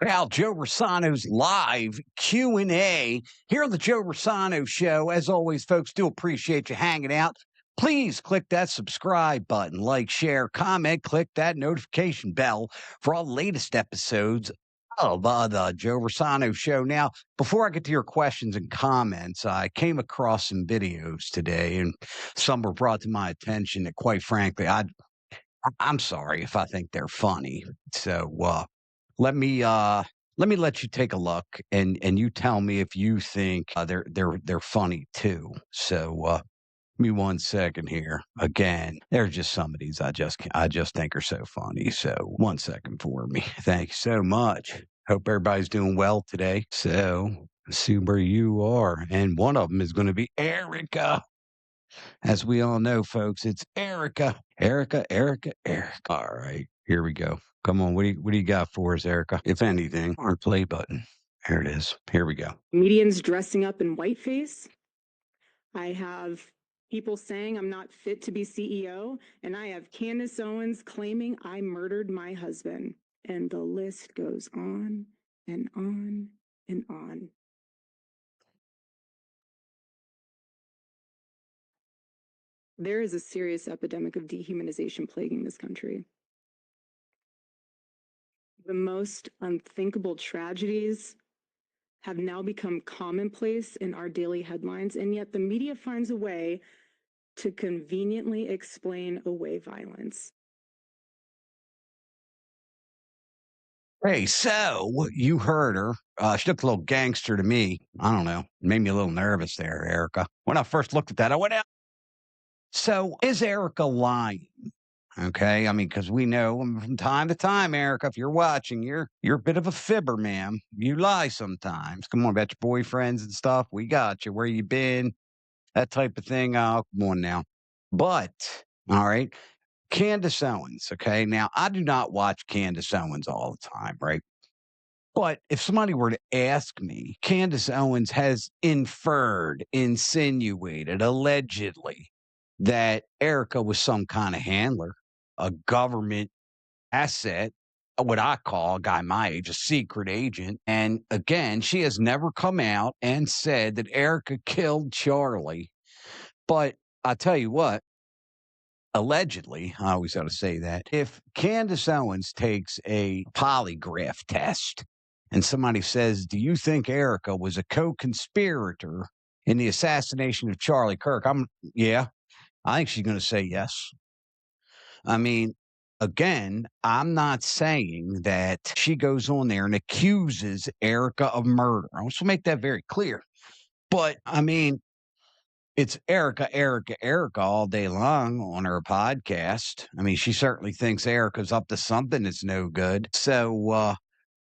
Now, Joe Rossano's live Q&A here on the Joe Rossano Show. As always, folks, do appreciate you hanging out. Please click that subscribe button, like, share, comment, click that notification bell for all the latest episodes of the Joe Rossano Show. Now, before I get to your questions and comments, I came across some videos today, and some were brought to my attention that, quite frankly, I'm sorry if I think they're funny. So, let me let you take a look and you tell me if you think they're funny too. So give me 1 second here. Again, they're just some of these I just think are so funny. So 1 second for me. Thank you so much. Hope everybody's doing well today. So let's see where you are. And one of them is going to be Erika. As we all know, folks, it's Erika. Erika. All right, here we go. Come on, what do you got for us, Erika? If anything, our play button. There it is. Here we go. Comedians dressing up in whiteface. I have people saying I'm not fit to be CEO, and I have Candace Owens claiming I murdered my husband. And the list goes on and on and on. There is a serious epidemic of dehumanization plaguing this country. The most unthinkable tragedies have now become commonplace in our daily headlines, and yet the media finds a way to conveniently explain away violence. Hey, so you heard her. She looked a little gangster to me. I don't know. Made me a little nervous there, Erika. When I first looked at that, I went out. So is Erika lying? Okay, I mean, because we know from time to time, Erika, if you're watching, you're a bit of a fibber, ma'am. You lie sometimes. Come on, about your boyfriends and stuff. We got you. Where you been? That type of thing. Oh, come on now. But all right, Candace Owens. Okay, now I do not watch Candace Owens all the time, right? But if somebody were to ask me, Candace Owens has inferred, insinuated, allegedly that Erika was some kind of handler, a government asset, what I call a guy my age, a secret agent. And again, she has never come out and said that Erika killed Charlie. But I tell you what, allegedly, I always got to say that, if Candace Owens takes a polygraph test and somebody says, do you think Erika was a co-conspirator in the assassination of Charlie Kirk? Yeah, I think she's going to say yes. I mean, again, I'm not saying that she goes on there and accuses Erika of murder. I want to make that very clear. But I mean, it's Erika all day long on her podcast. I mean, she certainly thinks Erika's up to something that's no good. So,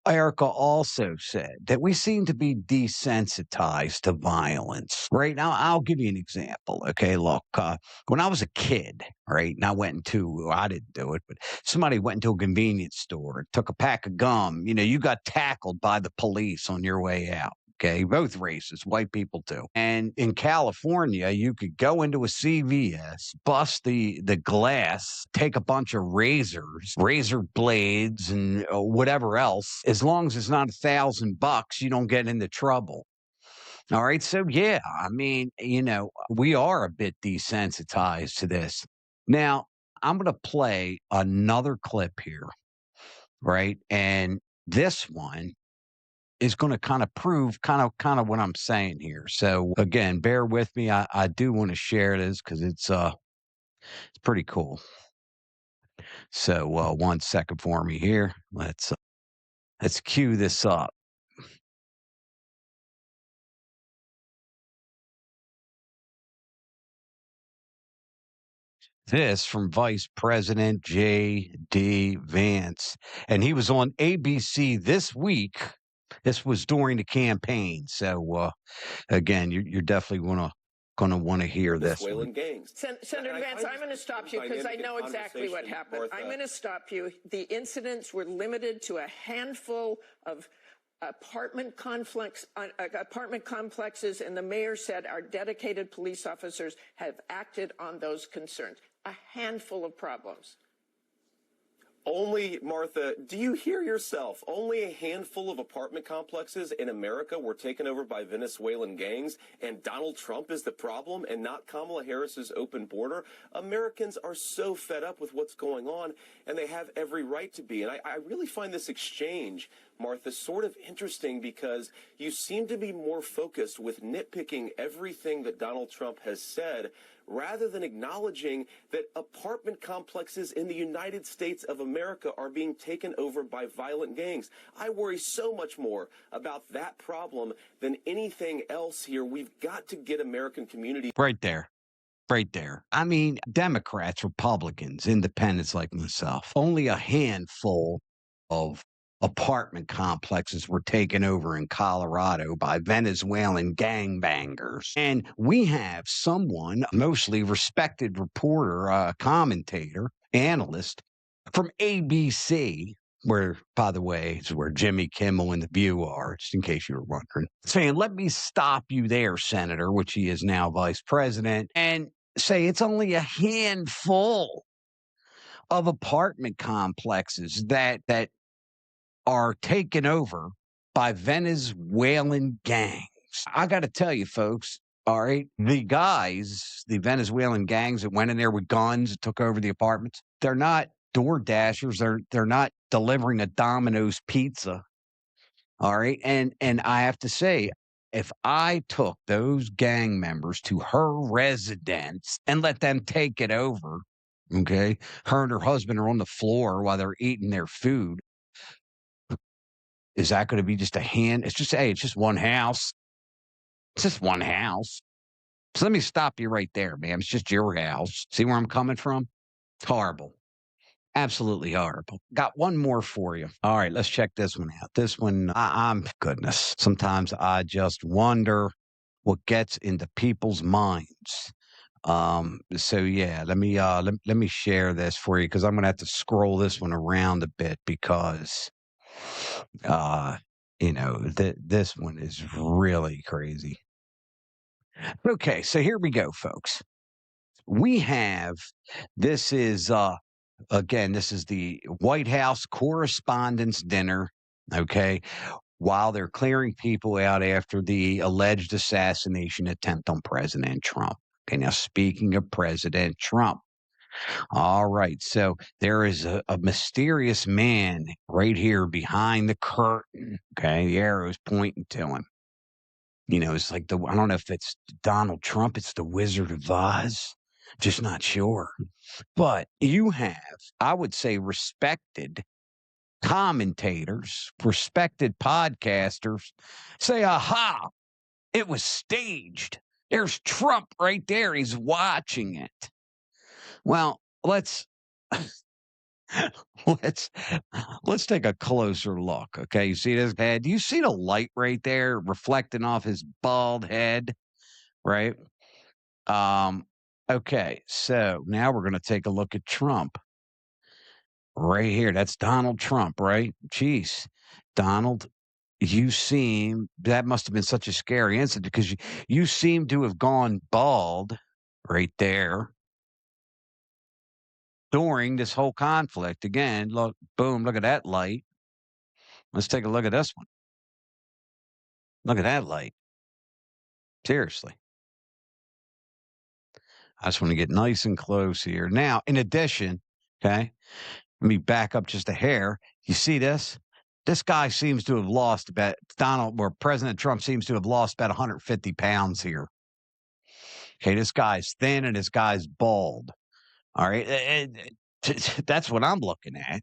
Erika also said that we seem to be desensitized to violence. Right now, I'll give you an example. Okay, look, when I was a kid, right, and I didn't do it, but somebody went into a convenience store, took a pack of gum. You know, you got tackled by the police on your way out. Okay, both races, white people too. And in California, you could go into a CVS, bust the glass, take a bunch of razor blades, and whatever else. As long as it's not $1,000, you don't get into trouble. All right. So yeah, I mean, you know, we are a bit desensitized to this. Now, I'm going to play another clip here, right? And this one is going to kind of prove kind of what I'm saying here. So again, bear with me. I do want to share this because it's pretty cool. So 1 second for me here. Let's cue this up. This from Vice President JD Vance, and he was on ABC this week. This was during the campaign. So again, you're definitely going to want to hear this one. Gangs. Senator Vance, I'm going to stop you because I know exactly what happened. I'm going to stop you. The incidents were limited to a handful of apartment complexes, and the mayor said our dedicated police officers have acted on those concerns. A handful of problems. Only, Martha, do you hear yourself? Only a handful of apartment complexes in America were taken over by Venezuelan gangs, and Donald Trump is the problem and not Kamala Harris's open border? Americans are so fed up with what's going on, and they have every right to be. And I really find this exchange, Martha, sort of interesting because you seem to be more focused with nitpicking everything that Donald Trump has said rather than acknowledging that apartment complexes in the United States of America are being taken over by violent gangs. I worry so much more about that problem than anything else here. We've got to get American communities. Right there. Right there. I mean, Democrats, Republicans, independents like myself, only a handful of apartment complexes were taken over in Colorado by Venezuelan gangbangers. And we have someone, a mostly respected reporter, commentator, analyst from ABC, where, by the way, is where Jimmy Kimmel and The View are, just in case you were wondering, saying, let me stop you there, Senator, which he is now vice president, and say it's only a handful of apartment complexes that are taken over by Venezuelan gangs. I got to tell you, folks, all right, the Venezuelan gangs that went in there with guns and took over the apartments, they're not door dashers. They're not delivering a Domino's pizza. All right. And I have to say, if I took those gang members to her residence and let them take it over, okay, her and her husband are on the floor while they're eating their food. Is that going to be just a hand? It's just one house. It's just one house. So let me stop you right there, ma'am. It's just your house. See where I'm coming from? Horrible. Absolutely horrible. Got one more for you. All right, let's check this one out. This one, I'm goodness. Sometimes I just wonder what gets into people's minds. So yeah, let me share this for you because I'm gonna have to scroll this one around a bit because this one is really crazy. Okay, so here we go, folks. We have this is the White House Correspondents' Dinner, okay, while they're clearing people out after the alleged assassination attempt on President Trump. Okay, now speaking of President Trump, all right, so there is a mysterious man right here behind the curtain, okay, the arrow is pointing to him. You know, it's like I don't know if it's Donald Trump, it's the Wizard of Oz, just not sure. But you have, I would say, respected commentators, respected podcasters say, aha, it was staged. There's Trump right there. He's watching it. Well, let's take a closer look. Okay. You see this head? Do you see the light right there reflecting off his bald head? Right. Okay. So now we're going to take a look at Trump. Right here. That's Donald Trump, right? Jeez. Donald, that must have been such a scary incident because you seem to have gone bald right there during this whole conflict. Again, look, boom, look at that light. Let's take a look at this one. Look at that light. Seriously. I just want to get nice and close here. Now, in addition, okay, let me back up just a hair. You see this? This guy seems to have lost President Trump seems to have lost about 150 pounds here. Okay, this guy's thin and this guy's bald. All right. That's what I'm looking at.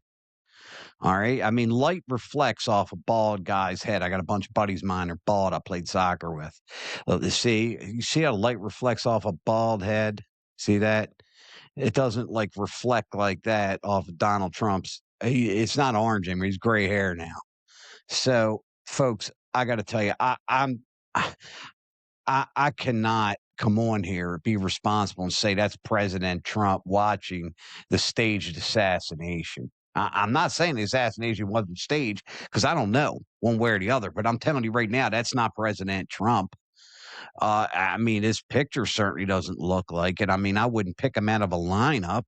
All right. I mean, light reflects off a bald guy's head. I got a bunch of buddies of mine are bald. I played soccer with. You see how light reflects off a bald head? See that? It doesn't reflect like that off of Donald Trump's. It's not orange anymore. He's gray hair now. So, folks, I got to tell you, I cannot come on here, be responsible and say that's President Trump watching the staged assassination. I'm not saying the assassination wasn't staged because I don't know one way or the other, but I'm telling you right now, that's not President Trump. I mean, his picture certainly doesn't look like it. I mean, I wouldn't pick him out of a lineup.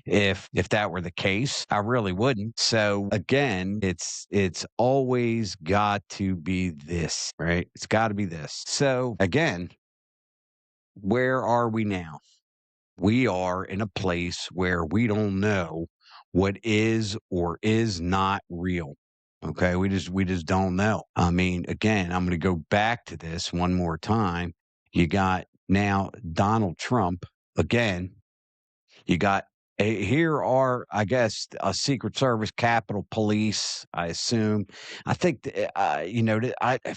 if that were the case. I really wouldn't. So again, it's always got to be this, right? It's got to be this. So again, where are we now? We are in a place where we don't know what is or is not real. Okay, we just don't know. I mean, again, I'm going to go back to this one more time. You got now Donald Trump again. You got here are, I guess, a Secret Service, Capitol Police. I assume. I think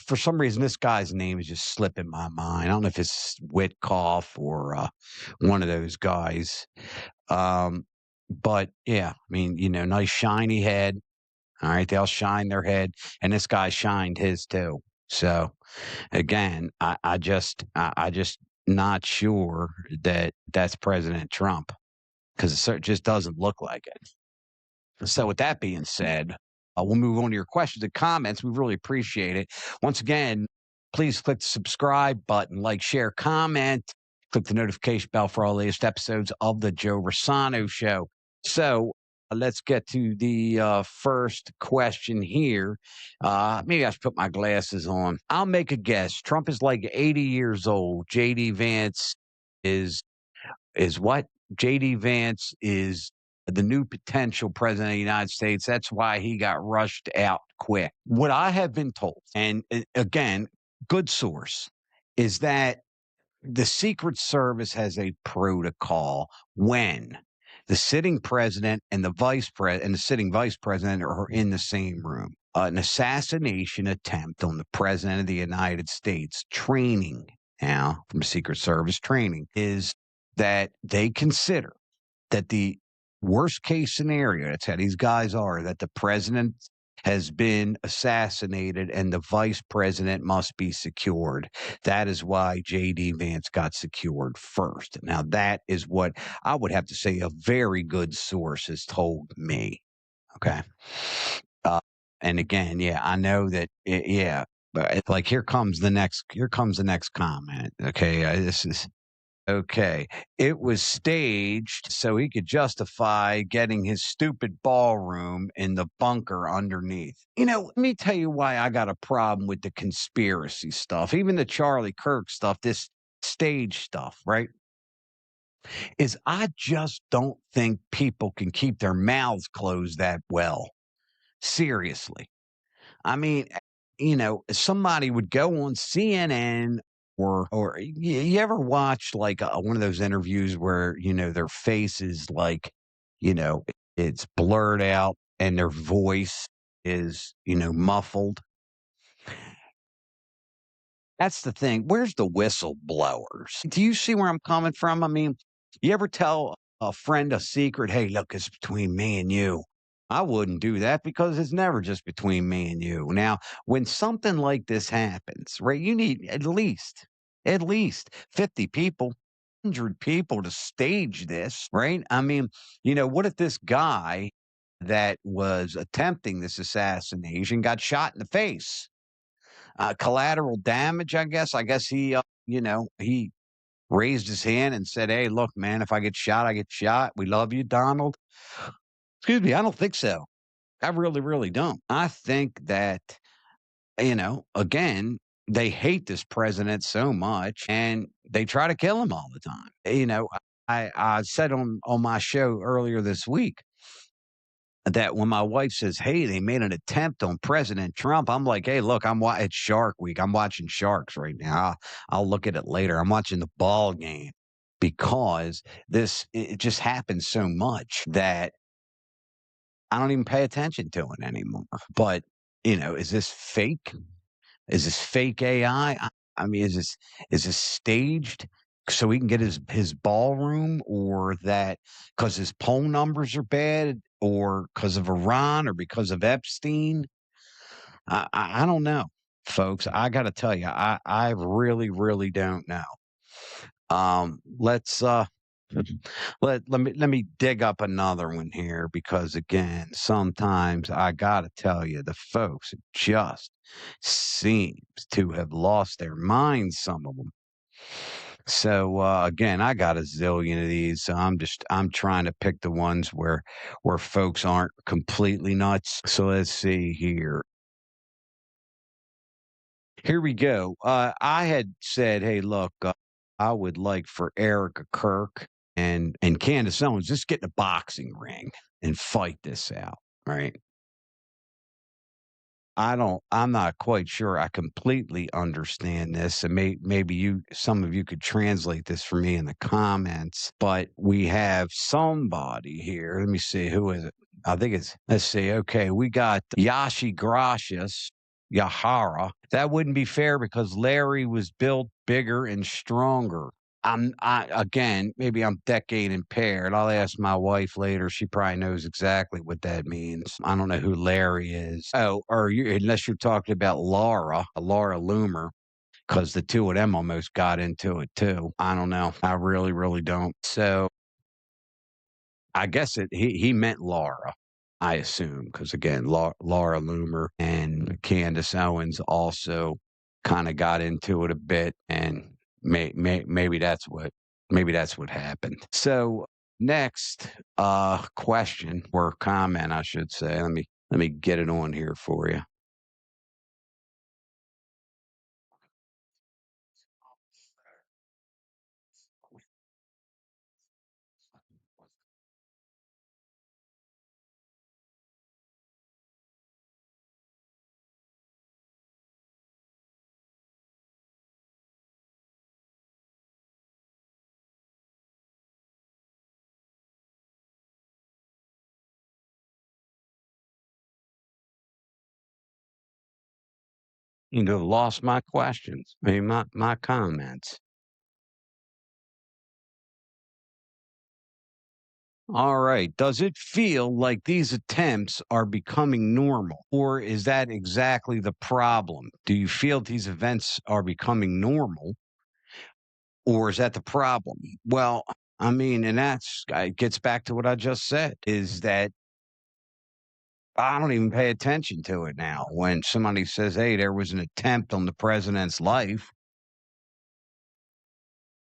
for some reason this guy's name is just slipping my mind. I don't know if it's Witkoff or one of those guys. But yeah, I mean, nice shiny head. All right, they'll shine their head, and this guy shined his too. So again, I just not sure that that's President Trump because it just doesn't look like it. So with that being said, we'll move on to your questions and comments. We really appreciate it. Once again, please click the subscribe button, like, share, comment, click the notification bell for all the latest episodes of the Joe Rossano Show. So let's get to the first question here. Maybe I should put my glasses on. I'll make a guess. Trump is like 80 years old. JD Vance is what? JD Vance is the new potential president of the United States. That's why he got rushed out quick. What I have been told, and again, good source, is that the Secret Service has a protocol when the sitting president and the vice president and the sitting vice president are in the same room. An assassination attempt on the president of the United States training now from Secret Service training is that they consider that the worst case scenario, that's how these guys are, that the president has been assassinated and the vice president must be secured. That is why JD Vance got secured first. Now, that is what I would have to say a very good source has told me. Okay. And again, yeah, I know that, yeah, but it's like here comes the next comment. Okay. This is okay. It was staged so he could justify getting his stupid ballroom in the bunker underneath. Let me tell you why I got a problem with the conspiracy stuff, even the Charlie Kirk stuff, this stage stuff, right? Is I just don't think people can keep their mouths closed that well. Seriously. I mean, somebody would go on CNN or you ever watch like one of those interviews where, their face is like, it's blurred out and their voice is, muffled. That's the thing. Where's the whistleblowers? Do you see where I'm coming from? I mean, you ever tell a friend a secret? Hey, look, it's between me and you. I wouldn't do that because it's never just between me and you. Now, when something like this happens, right, you need at least 50 people, 100 people to stage this, right? I mean, what if this guy that was attempting this assassination got shot in the face? Collateral damage, I guess. I guess he, he raised his hand and said, "Hey, look, man, if I get shot, I get shot. We love you, Donald." Excuse me, I don't think so. I really, really don't. I think that, again, they hate this president so much and they try to kill him all the time. I said on my show earlier this week that when my wife says, "Hey, they made an attempt on President Trump," I'm like, "Hey, look, it's Shark Week. I'm watching Sharks right now. I'll look at it later. I'm watching the ball game because it just happens so much that I don't even pay attention to it anymore." But, is this fake? Is this fake AI? I mean, is this staged so he can get his ballroom, or that because his poll numbers are bad, or because of Iran, or because of Epstein? I don't know, folks. I got to tell you, I really, really don't know. Let's let me dig up another one here because again, sometimes I gotta tell you, the folks just seems to have lost their minds. Some of them. So again, I got a zillion of these. So I'm trying to pick the ones where folks aren't completely nuts. So let's see here. Here we go. I had said, hey, look, I would like for Erika Kirk and Candace Owens just get in a boxing ring and fight this out. Right. I'm not quite sure I completely understand this. And maybe some of you could translate this for me in the comments, but we have somebody here. Let me see. Who is it? I think let's see. Okay. We got Yashi Gracias, Yahara. That wouldn't be fair because Larry was built bigger and stronger. Again, maybe I'm decade impaired. I'll ask my wife later. She probably knows exactly what that means. I don't know who Larry is. Oh, unless you're talking about Laura Loomer, because the two of them almost got into it too. I don't know. I really, really don't. So I guess he meant Laura, I assume, because again, Laura Loomer and Candace Owens also kind of got into it a bit, and maybe that's what happened. So next question or comment, I should say. Let me get it on here for you. Lost my questions. I mean, my comments. All right. Does it feel like these attempts are becoming normal, or is that exactly the problem? Do you feel these events are becoming normal, or is that the problem? Well, I mean, and it gets back to what I just said, is that I don't even pay attention to it now. When somebody says, hey, there was an attempt on the president's life,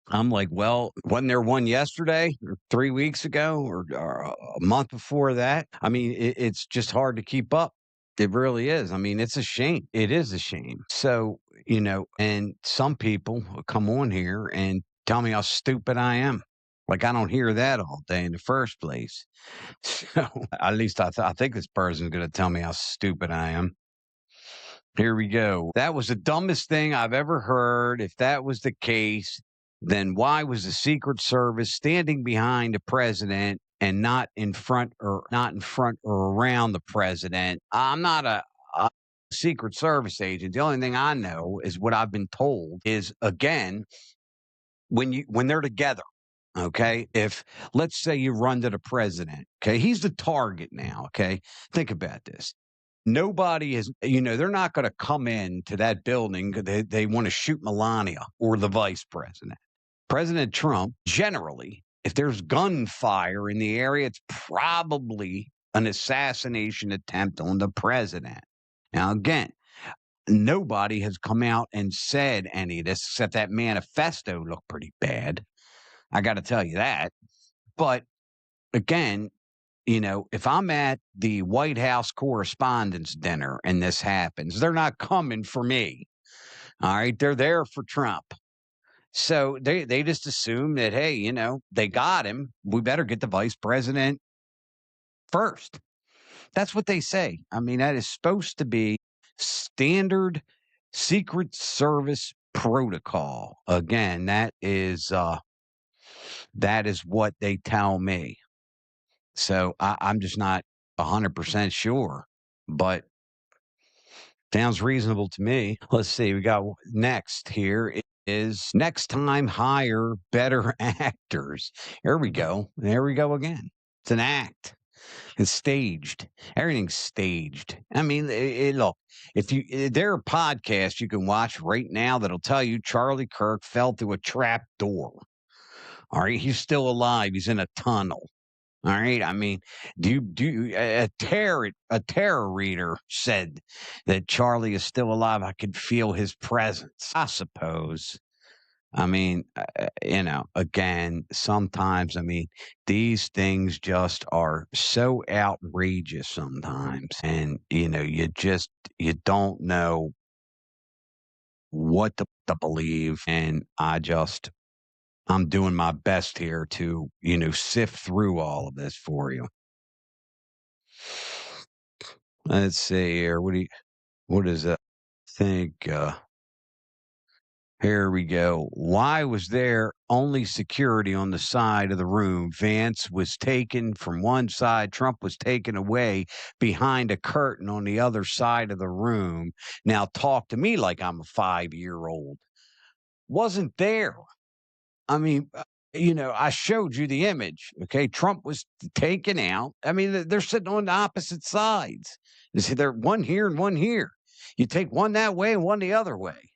I'm like, well, wasn't there one yesterday or 3 weeks ago or a month before that? I mean, it's just hard to keep up. It really is. I mean, it's a shame. It is a shame. So, and some people will come on here and tell me how stupid I am. Like, I don't hear that all day in the first place. So, at least I think this person's going to tell me how stupid I am. Here we go. That was the dumbest thing I've ever heard. If that was the case, then why was the Secret Service standing behind the president and not in front or around the president? I'm not a Secret Service agent. The only thing I know is what I've been told is, again, when they're together. Okay. If let's say you run to the president, okay, he's the target now. Okay. Think about this. Nobody is, they're not going to come in to that building. They want to shoot Melania or the vice president. President Trump, generally, if there's gunfire in the area, it's probably an assassination attempt on the president. Now, again, nobody has come out and said any of this except that manifesto looked pretty bad. I got to tell you that. But again, if I'm at the White House Correspondents' Dinner and this happens, they're not coming for me. All right. They're there for Trump. So they just assume that, hey, they got him. We better get the vice president first. That's what they say. I mean, that is supposed to be standard Secret Service protocol. Again, that is what they tell me. So I'm just not 100% sure, but sounds reasonable to me. Let's see. We got next here is next time hire better actors. Here we go. There we go again. It's an act. It's staged. Everything's staged. I mean, look, there are podcasts you can watch right now that'll tell you Charlie Kirk fell through a trap door. All right. He's still alive. He's in a tunnel. All right. I mean, a terror reader said that Charlie is still alive. I could feel his presence. I suppose. I mean, again, sometimes, I mean, these things just are so outrageous sometimes. And, you don't know what to believe. And I'm doing my best here to, sift through all of this for you. Let's see here. What is that? Think, here we go. Why was there only security on the side of the room? Vance was taken from one side. Trump was taken away behind a curtain on the other side of the room. Now talk to me like I'm a 5-year-old. Wasn't there. I mean, I showed you the image. Okay. Trump was taken out. I mean, they're sitting on the opposite sides. You see, they're one here and one here. You take one that way and one the other way.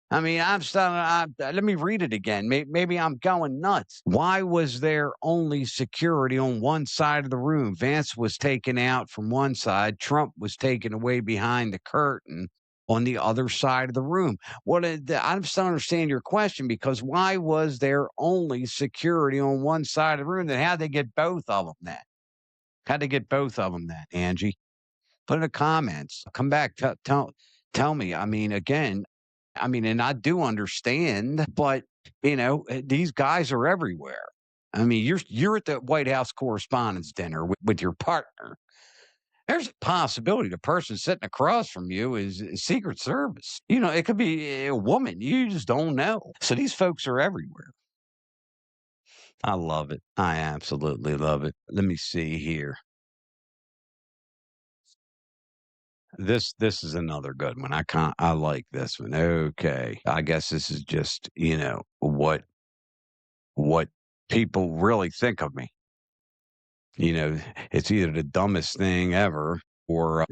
I mean, let me read it again. Maybe I'm going nuts. Why was there only security on one side of the room? Vance was taken out from one side. Trump was taken away behind the curtain on the other side of the room. I just don't understand your question, because why was there only security on one side of the room? Then how'd they get both of them then? How'd they get both of them then, Angie? Put in the comments. Come back. Tell me. I mean, again, and I do understand, but these guys are everywhere. I mean, you're at the White House Correspondents' Dinner with your partner. There's a possibility the person sitting across from you is Secret Service. It could be a woman. You just don't know. So these folks are everywhere. I love it. I absolutely love it. Let me see here. This is another good one. I like this one. Okay. I guess this is just, what people really think of me. It's either the dumbest thing ever or,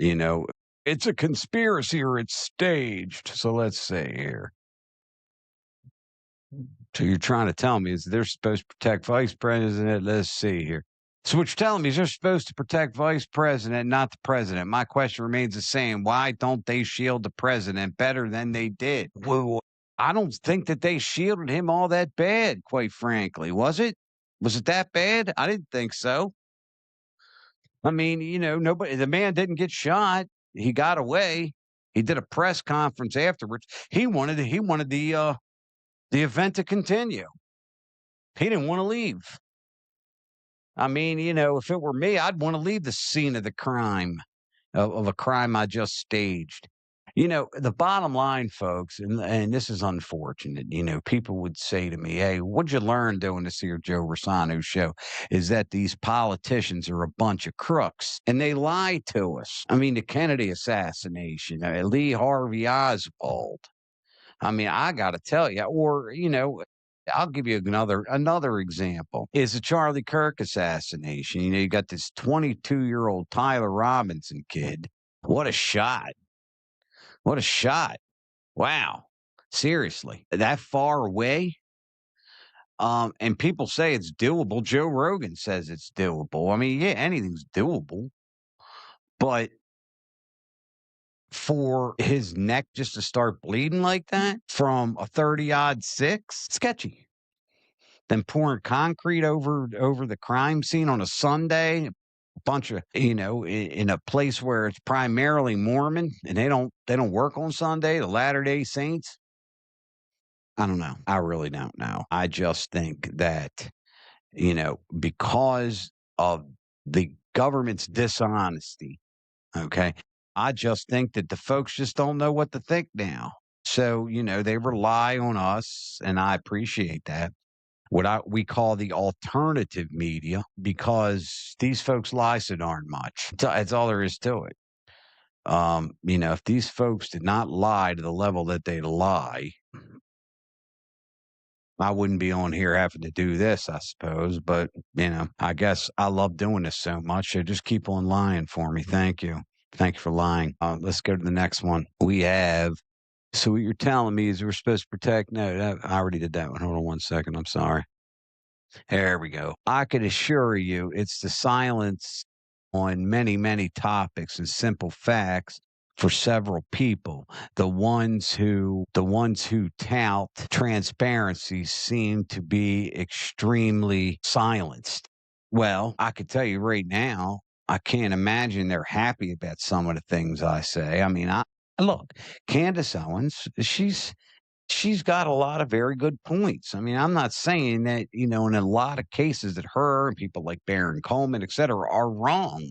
it's a conspiracy or it's staged. So let's see here. So you're trying to tell me is they're supposed to protect vice president? Let's see here. So what you're telling me is they're supposed to protect vice president, not the president. My question remains the same. Why don't they shield the president better than they did? Well, I don't think that they shielded him all that bad, quite frankly. Was it? Was it that bad? I didn't think so. I mean, the man didn't get shot. He got away. He did a press conference afterwards. He wanted the event to continue. He didn't want to leave. I mean, if it were me, I'd want to leave the scene of the crime, of a crime I just staged. The bottom line, folks, and this is unfortunate, people would say to me, hey, what'd you learn doing this here Joe Rossano show? Is that these politicians are a bunch of crooks and they lie to us. I mean, the Kennedy assassination, Lee Harvey Oswald. I mean, I got to tell you, or, I'll give you another example is the Charlie Kirk assassination. You got this 22-year-old Tyler Robinson kid. What a shot. What a shot. Wow. Seriously. That far away? And people say it's doable. Joe Rogan says it's doable. I mean, yeah, anything's doable. But for his neck just to start bleeding like that from a 30-06, sketchy. Then pouring concrete over the crime scene on a Sunday, a bunch of, in a place where it's primarily Mormon and they don't work on Sunday, the Latter-day Saints. I don't know. I really don't know. I just think that, because of the government's dishonesty, okay, I just think that the folks just don't know what to think now. So, they rely on us, and I appreciate that. What we call the alternative media, because these folks lie so darn much. That's all there is to it. If these folks did not lie to the level that they lie, I wouldn't be on here having to do this, I suppose. But, I guess I love doing this so much. So just keep on lying for me. Thank you. Thank you for lying. Let's go to the next one. We have. So what you're telling me is we're supposed to protect. No, I already did that one. Hold on one second. I'm sorry. There we go. I can assure you it's the silence on many, many topics and simple facts for several people. The ones who tout transparency seem to be extremely silenced. Well, I could tell you right now, I can't imagine they're happy about some of the things I say. I mean, look, Candace Owens, she's got a lot of very good points. I mean, I'm not saying that, in a lot of cases that her and people like Baron Coleman, et cetera, are wrong.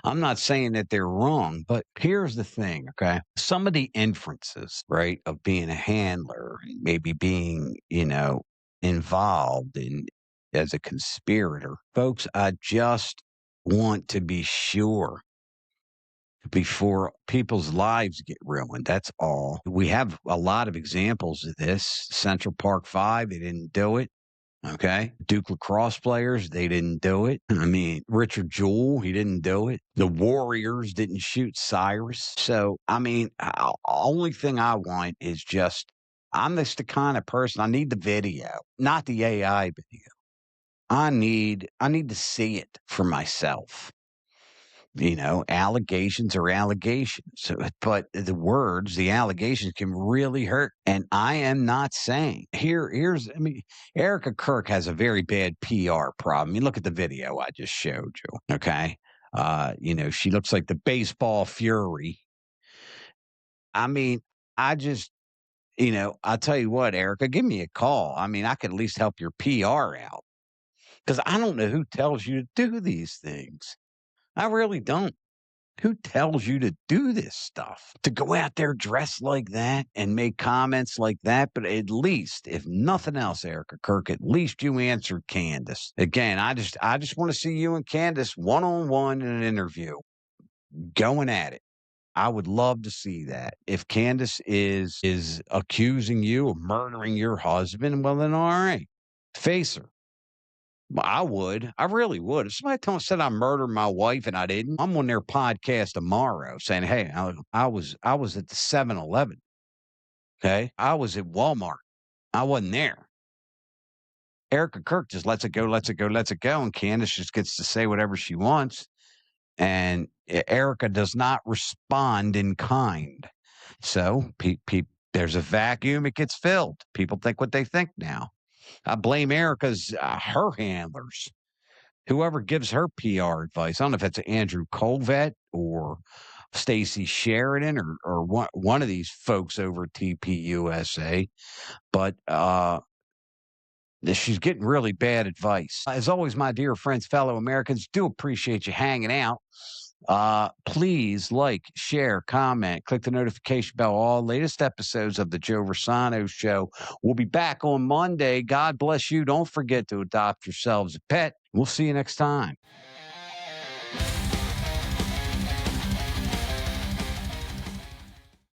I'm not saying that they're wrong, but here's the thing, okay? Some of the inferences, right, of being a handler, maybe being, involved in as a conspirator, folks, I just want to be sure before people's lives get ruined. That's all. We have a lot of examples of this. Central Park 5, they didn't do it. Okay. Duke lacrosse players, they didn't do it. I mean, Richard Jewell, he didn't do it. The Warriors didn't shoot Cyrus. So, I mean, only thing I want is I'm just the kind of person, I need the video, not the AI video. I need to see it for myself. Allegations are allegations, but the allegations can really hurt. And I am not saying Erika Kirk has a very bad PR problem. I mean, look at the video I just showed you. Okay. She looks like the baseball fury. I mean, I just, I'll tell you what, Erika, give me a call. I mean, I could at least help your PR out because I don't know who tells you to do these things. I really don't. Who tells you to do this stuff? To go out there dressed like that and make comments like that? But at least, if nothing else, Erika Kirk, at least you answered Candace. Again, I just want to see you and Candace one-on-one in an interview, going at it. I would love to see that. If Candace is accusing you of murdering your husband, well then all right, face her. I would. I really would. If somebody said I murdered my wife and I didn't, I'm on their podcast tomorrow saying, hey, I was at the 7-Eleven. Okay. I was at Walmart. I wasn't there. Erika Kirk just lets it go. And Candace just gets to say whatever she wants. And Erika does not respond in kind. So there's a vacuum. It gets filled. People think what they think now. I blame Erika's her handlers. Whoever gives her PR advice, I don't know if it's Andrew Colvett or Stacey Sheridan or one of these folks over at TPUSA, but she's getting really bad advice. As always, my dear friends, fellow Americans, do appreciate you hanging out. Please like, share, comment, click the notification bell. All latest episodes of the Joe Rossano Show. We'll be back on Monday. God bless you. Don't forget to adopt yourselves a pet. We'll see you next time.